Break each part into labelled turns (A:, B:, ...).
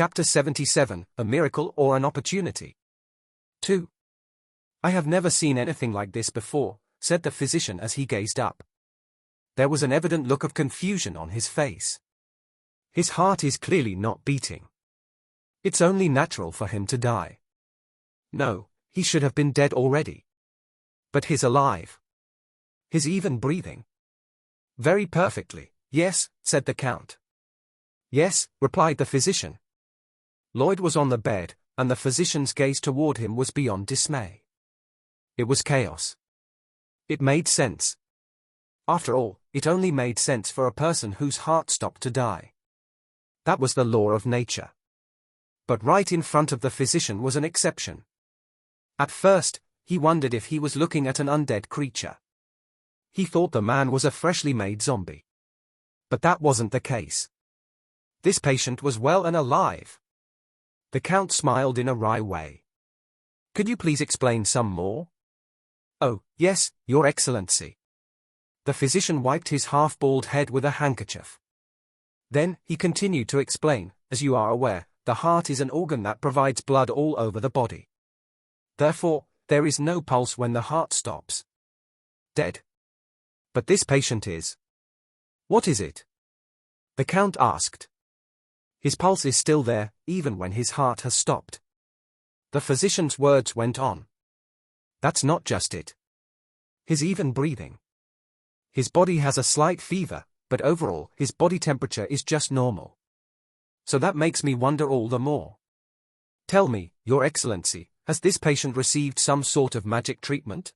A: Chapter 77, A Miracle or an Opportunity. 2. I have never seen anything like this before, said the physician as he gazed up. There was an evident look of confusion on his face. His heart is clearly not beating. It's only natural for him to die. No, he should have been dead already. But he's alive. He's even breathing. Very perfectly, yes, said the Count. Yes, replied the physician. Lloyd was on the bed, and the physician's gaze toward him was beyond dismay. It was chaos. It made sense. After all, it only made sense for a person whose heart stopped to die. That was the law of nature. But right in front of the physician was an exception. At first, he wondered if he was looking at an undead creature. He thought the man was a freshly made zombie. But that wasn't the case. This patient was well and alive. The Count smiled in a wry way. Could you please explain some more? Oh, yes, Your Excellency. The physician wiped his half-bald head with a handkerchief. Then, he continued to explain, as you are aware, the heart is an organ that provides blood all over the body. Therefore, there is no pulse when the heart stops. Dead. But this patient is. What is it? The Count asked. His pulse is still there, even when his heart has stopped. The physician's words went on. That's not just it. He's even breathing. His body has a slight fever, but overall, his body temperature is just normal. So that makes me wonder all the more. Tell me, Your Excellency, has this patient received some sort of magic treatment?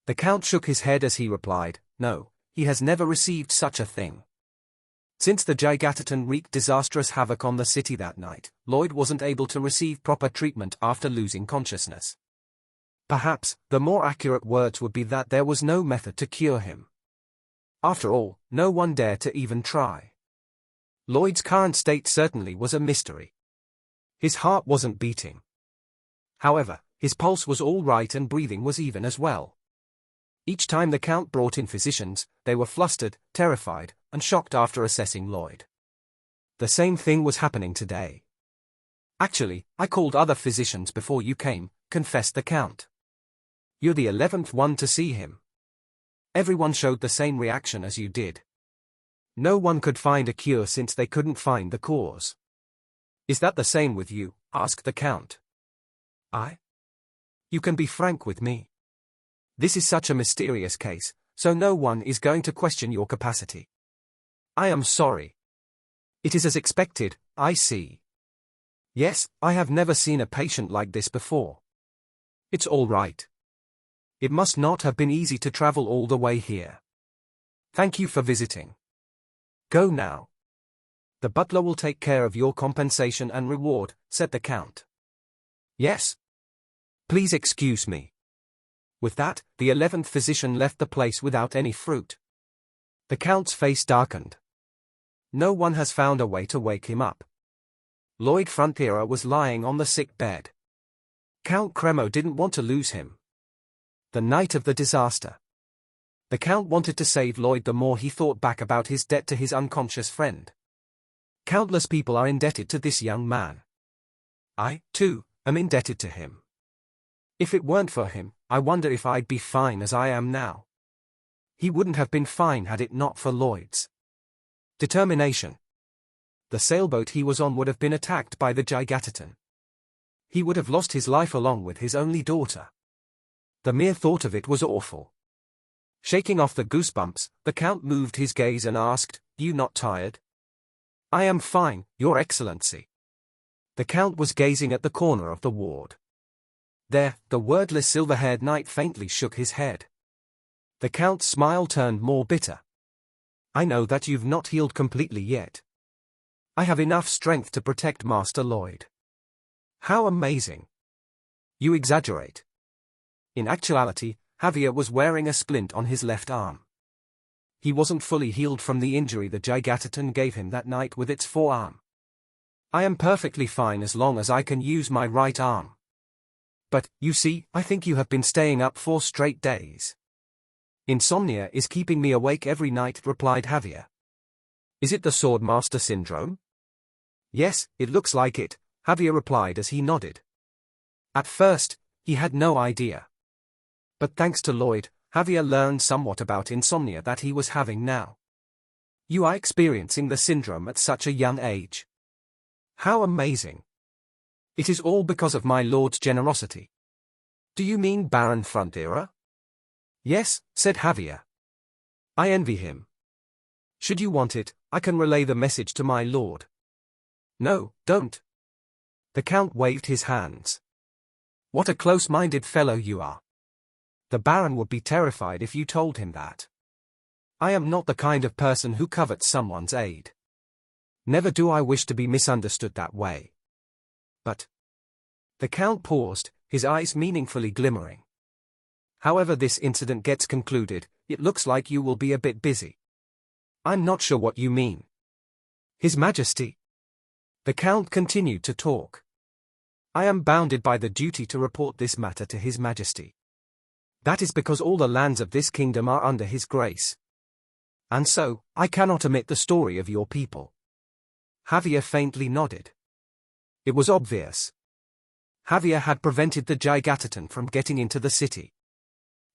A: The Count shook his head as he replied, no, he has never received such a thing. Since the Gigataton wreaked disastrous havoc on the city that night, Lloyd wasn't able to receive proper treatment after losing consciousness. Perhaps, the more accurate words would be that there was no method to cure him. After all, no one dared to even try. Lloyd's current state certainly was a mystery. His heart wasn't beating. However, his pulse was all right and breathing was even as well. Each time the Count brought in physicians, they were flustered, terrified, and shocked after assessing Lloyd. The same thing was happening today. Actually, I called other physicians before you came, confessed the Count. You're the 11th one to see him. Everyone showed the same reaction as you did. No one could find a cure since they couldn't find the cause. Is that the same with you? Asked the Count. You can be frank with me. This is such a mysterious case, so no one is going to question your capacity. I am sorry. It is as expected, I see. Yes, I have never seen a patient like this before. It's all right. It must not have been easy to travel all the way here. Thank you for visiting. Go now. The butler will take care of your compensation and reward, said the Count. Yes. Please excuse me. With that, the 11th physician left the place without any fruit. The Count's face darkened. No one has found a way to wake him up. Lloyd Frontiera was lying on the sick bed. Count Cremo didn't want to lose him. The night of the disaster. The Count wanted to save Lloyd the more he thought back about his debt to his unconscious friend. Countless people are indebted to this young man. I, too, am indebted to him. If it weren't for him, I wonder if I'd be fine as I am now. He wouldn't have been fine had it not for Lloyd's determination. The sailboat he was on would have been attacked by the Gigataton. He would have lost his life along with his only daughter. The mere thought of it was awful. Shaking off the goosebumps, the Count moved his gaze and asked, "You not tired?" "I am fine, Your Excellency." The Count was gazing at the corner of the ward. There, the wordless silver-haired knight faintly shook his head. The Count's smile turned more bitter. "I know that you've not healed completely yet. I have enough strength to protect Master Lloyd." "How amazing!" "You exaggerate." In actuality, Javier was wearing a splint on his left arm. He wasn't fully healed from the injury the Gigataton gave him that night with its forearm. "I am perfectly fine as long as I can use my right arm." "But, you see, I think you have been staying up 4 straight days." "Insomnia is keeping me awake every night," replied Javier. "Is it the Sword Master syndrome?" Yes, it looks like it, Javier replied as he nodded. At first, he had no idea. But thanks to Lloyd, Javier learned somewhat about insomnia that he was having now. You are experiencing the syndrome at such a young age. How amazing. It is all because of my lord's generosity. Do you mean Baron Frontera? Yes, said Javier. I envy him. Should you want it, I can relay the message to my lord. No, don't. The Count waved his hands. What a close-minded fellow you are. The Baron would be terrified if you told him that. I am not the kind of person who covets someone's aid. Never do I wish to be misunderstood that way. But... The Count paused, his eyes meaningfully glimmering. However this incident gets concluded, it looks like you will be a bit busy. I'm not sure what you mean. His Majesty. The Count continued to talk. I am bounded by the duty to report this matter to His Majesty. That is because all the lands of this kingdom are under His grace. And so, I cannot omit the story of your people. Javier faintly nodded. It was obvious. Javier had prevented the Gigataton from getting into the city.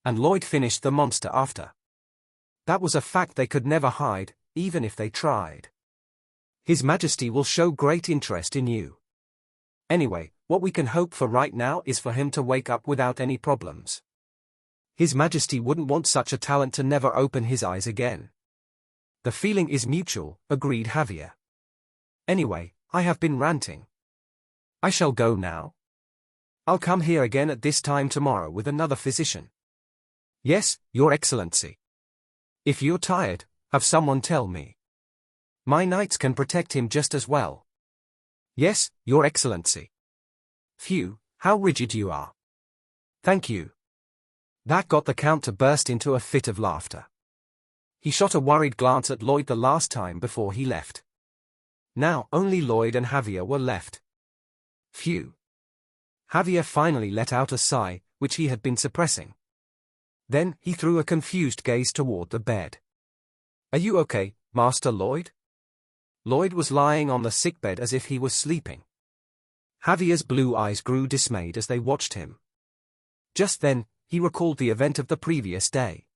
A: And Lloyd finished the monster after. That was a fact they could never hide, even if they tried. His Majesty will show great interest in you. Anyway, what we can hope for right now is for him to wake up without any problems. His Majesty wouldn't want such a talent to never open his eyes again. The feeling is mutual, agreed Javier. Anyway, I have been ranting. I shall go now. I'll come here again at this time tomorrow with another physician. Yes, Your Excellency. If you're tired, have someone tell me. My knights can protect him just as well. Yes, Your Excellency. Phew, how rigid you are. Thank you. That got the Count to burst into a fit of laughter. He shot a worried glance at Lloyd the last time before he left. Now only Lloyd and Javier were left. Phew. Javier finally let out a sigh, which he had been suppressing. Then he threw a confused gaze toward the bed. Are you okay, Master Lloyd? Lloyd was lying on the sickbed as if he was sleeping. Javier's blue eyes grew dismayed as they watched him. Just then, he recalled the event of the previous day.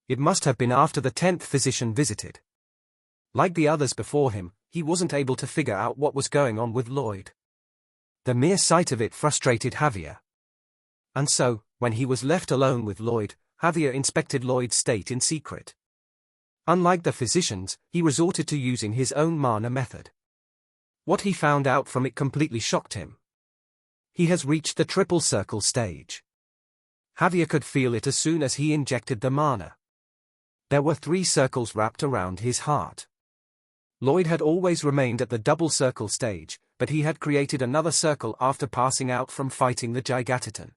A: It must have been after the 10th physician visited. Like the others before him, he wasn't able to figure out what was going on with Lloyd. The mere sight of it frustrated Javier. And so, when he was left alone with Lloyd, Javier inspected Lloyd's state in secret. Unlike the physicians, he resorted to using his own mana method. What he found out from it completely shocked him. He has reached the triple circle stage. Javier could feel it as soon as he injected the mana. There were 3 circles wrapped around his heart. Lloyd had always remained at the double circle stage, but he had created another circle after passing out from fighting the Gigataton.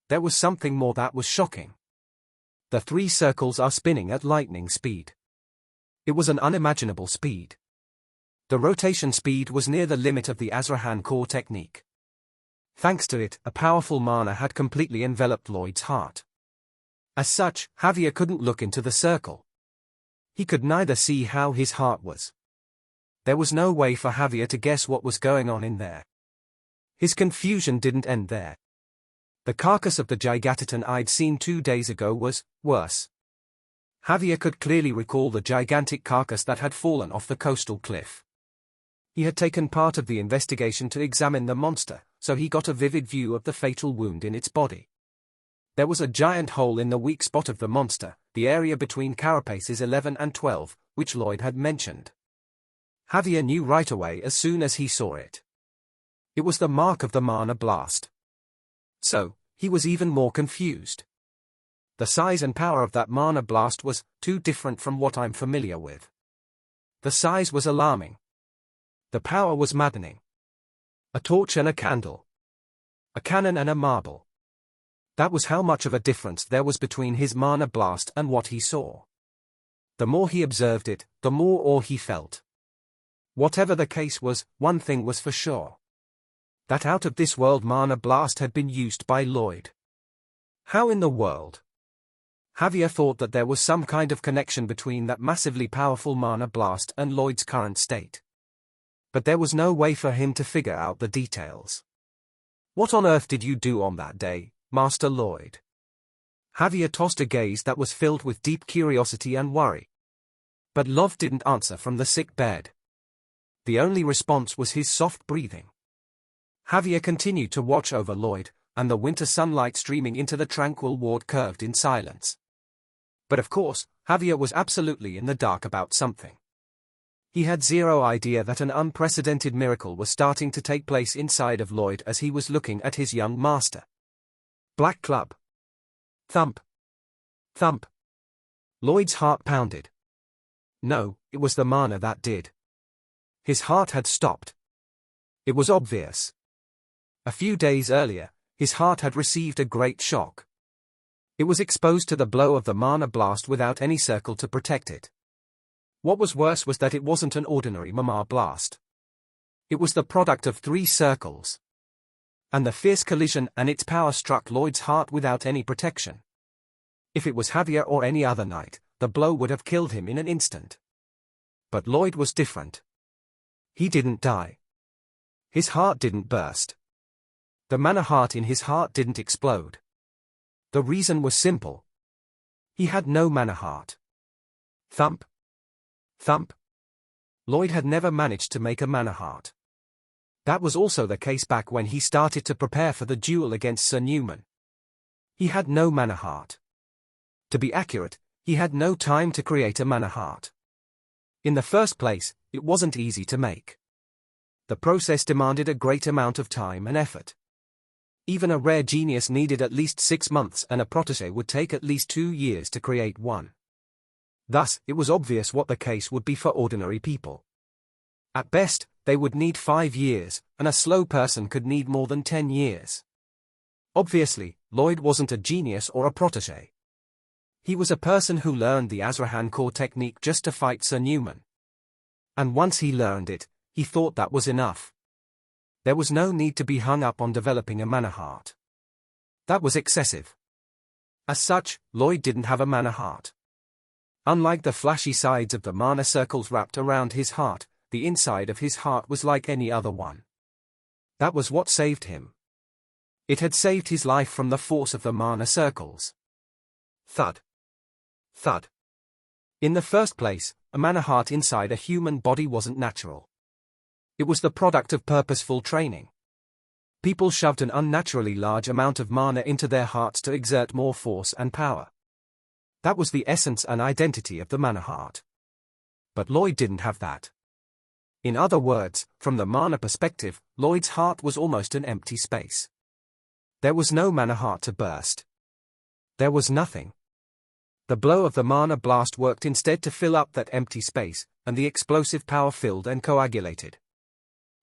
A: There was something more that was shocking. The 3 circles are spinning at lightning speed. It was an unimaginable speed. The rotation speed was near the limit of the Azrahan core technique. Thanks to it, a powerful mana had completely enveloped Lloyd's heart. As such, Javier couldn't look into the circle. He could neither see how his heart was. There was no way for Javier to guess what was going on in there. His confusion didn't end there. The carcass of the Gigataton I'd seen 2 days ago was worse. Javier could clearly recall the gigantic carcass that had fallen off the coastal cliff. He had taken part of the investigation to examine the monster, so he got a vivid view of the fatal wound in its body. There was a giant hole in the weak spot of the monster, the area between carapaces 11 and 12, which Lloyd had mentioned. Javier knew right away as soon as he saw it. It was the mark of the mana blast. So, he was even more confused. The size and power of that mana blast was too different from what I'm familiar with. The size was alarming. The power was maddening. A torch and a candle. A cannon and a marble. That was how much of a difference there was between his mana blast and what he saw. The more he observed it, the more awe he felt. Whatever the case was, one thing was for sure. That out-of-this-world mana blast had been used by Lloyd. How in the world? Javier thought that there was some kind of connection between that massively powerful mana blast and Lloyd's current state. But there was no way for him to figure out the details. "What on earth did you do on that day, Master Lloyd?" Javier tossed a gaze that was filled with deep curiosity and worry. But Love didn't answer from the sick bed. The only response was his soft breathing. Javier continued to watch over Lloyd, and the winter sunlight streaming into the tranquil ward curved in silence. But of course, Javier was absolutely in the dark about something. He had zero idea that an unprecedented miracle was starting to take place inside of Lloyd as he was looking at his young master. Black Club. Thump. Thump. Lloyd's heart pounded. No, it was the mana that did. His heart had stopped. It was obvious. A few days earlier, his heart had received a great shock. It was exposed to the blow of the mana blast without any circle to protect it. What was worse was that it wasn't an ordinary mana blast. It was the product of 3 circles. And the fierce collision and its power struck Lloyd's heart without any protection. If it was Javier or any other knight, the blow would have killed him in an instant. But Lloyd was different. He didn't die. His heart didn't burst. The mana heart in his heart didn't explode. The reason was simple. He had no mana heart. Thump. Thump. Lloyd had never managed to make a mana heart. That was also the case back when he started to prepare for the duel against Sir Newman. He had no mana heart. To be accurate, he had no time to create a mana heart. In the first place, it wasn't easy to make. The process demanded a great amount of time and effort. Even a rare genius needed at least 6 months, and a protégé would take at least 2 years to create one. Thus, it was obvious what the case would be for ordinary people. At best, they would need 5 years, and a slow person could need more than 10 years. Obviously, Lloyd wasn't a genius or a protégé. He was a person who learned the Azrahan core technique just to fight Sir Newman. And once he learned it, he thought that was enough. There was no need to be hung up on developing a mana heart. That was excessive. As such, Lloyd didn't have a mana heart. Unlike the flashy sides of the mana circles wrapped around his heart, the inside of his heart was like any other one. That was what saved him. It had saved his life from the force of the mana circles. Thud. Thud. In the first place, a mana heart inside a human body wasn't natural. It was the product of purposeful training. People shoved an unnaturally large amount of mana into their hearts to exert more force and power. That was the essence and identity of the mana heart. But Lloyd didn't have that. In other words, from the mana perspective, Lloyd's heart was almost an empty space. There was no mana heart to burst. There was nothing. The blow of the mana blast worked instead to fill up that empty space, and the explosive power filled and coagulated.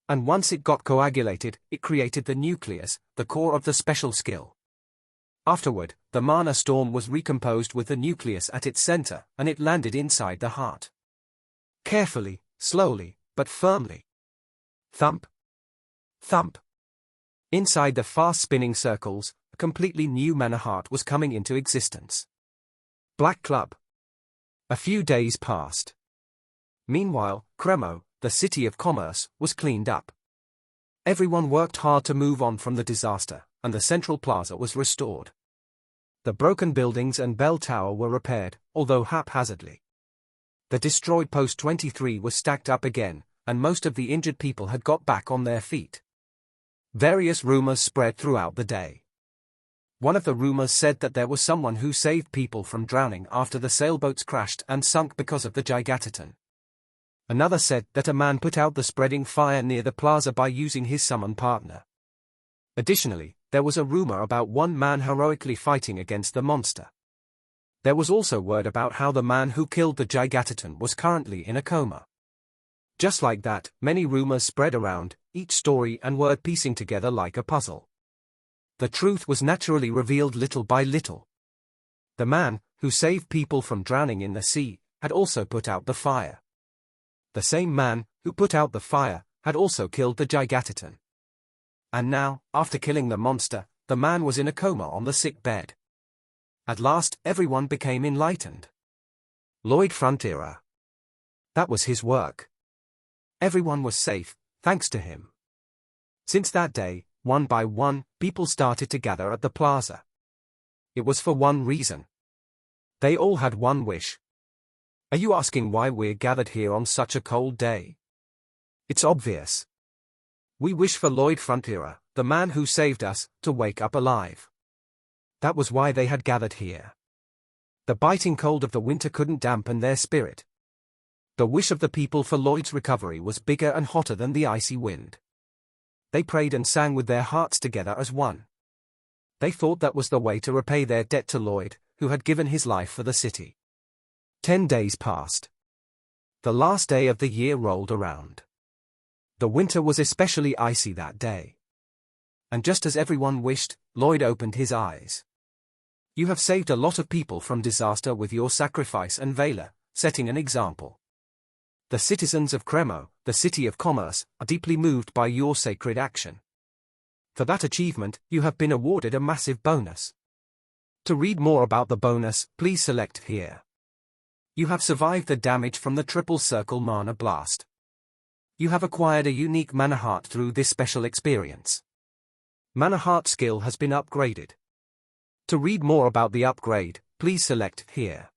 A: And once it got coagulated, it created the nucleus, the core of the special skill. Afterward, the mana storm was recomposed with the nucleus at its center, and it landed inside the heart. Carefully, slowly, but firmly. Thump. Thump. Inside the fast-spinning circles, a completely new mana heart was coming into existence. Black Club. A few days passed. Meanwhile, Cremo, the city of commerce, was cleaned up. Everyone worked hard to move on from the disaster, and the central plaza was restored. The broken buildings and bell tower were repaired, although haphazardly. The destroyed Post 23 was stacked up again, and most of the injured people had got back on their feet. Various rumors spread throughout the day. One of the rumors said that there was someone who saved people from drowning after the sailboats crashed and sunk because of the Gigaton. Another said that a man put out the spreading fire near the plaza by using his summon partner. Additionally, there was a rumor about one man heroically fighting against the monster. There was also word about how the man who killed the Gigaton was currently in a coma. Just like that, many rumors spread around, each story and word piecing together like a puzzle. The truth was naturally revealed little by little. The man, who saved people from drowning in the sea, had also put out the fire. The same man, who put out the fire, had also killed the Gigaton. And now, after killing the monster, the man was in a coma on the sick bed. At last, everyone became enlightened. Lloyd Frontiera. That was his work. Everyone was safe, thanks to him. Since that day, one by one, people started to gather at the plaza. It was for one reason. They all had one wish. Are you asking why we're gathered here on such a cold day? It's obvious. We wish for Lloyd Frontiera, the man who saved us, to wake up alive. That was why they had gathered here. The biting cold of the winter couldn't dampen their spirit. The wish of the people for Lloyd's recovery was bigger and hotter than the icy wind. They prayed and sang with their hearts together as one. They thought that was the way to repay their debt to Lloyd, who had given his life for the city. 10 days passed. The last day of the year rolled around. The winter was especially icy that day. And just as everyone wished, Lloyd opened his eyes. You have saved a lot of people from disaster with your sacrifice and valor, setting an example. The citizens of Cremo, the city of commerce, are deeply moved by your sacred action. For that achievement, you have been awarded a massive bonus. To read more about the bonus, please select here. You have survived the damage from the triple circle mana blast. You have acquired a unique mana heart through this special experience. Mana heart skill has been upgraded. To read more about the upgrade, please select here.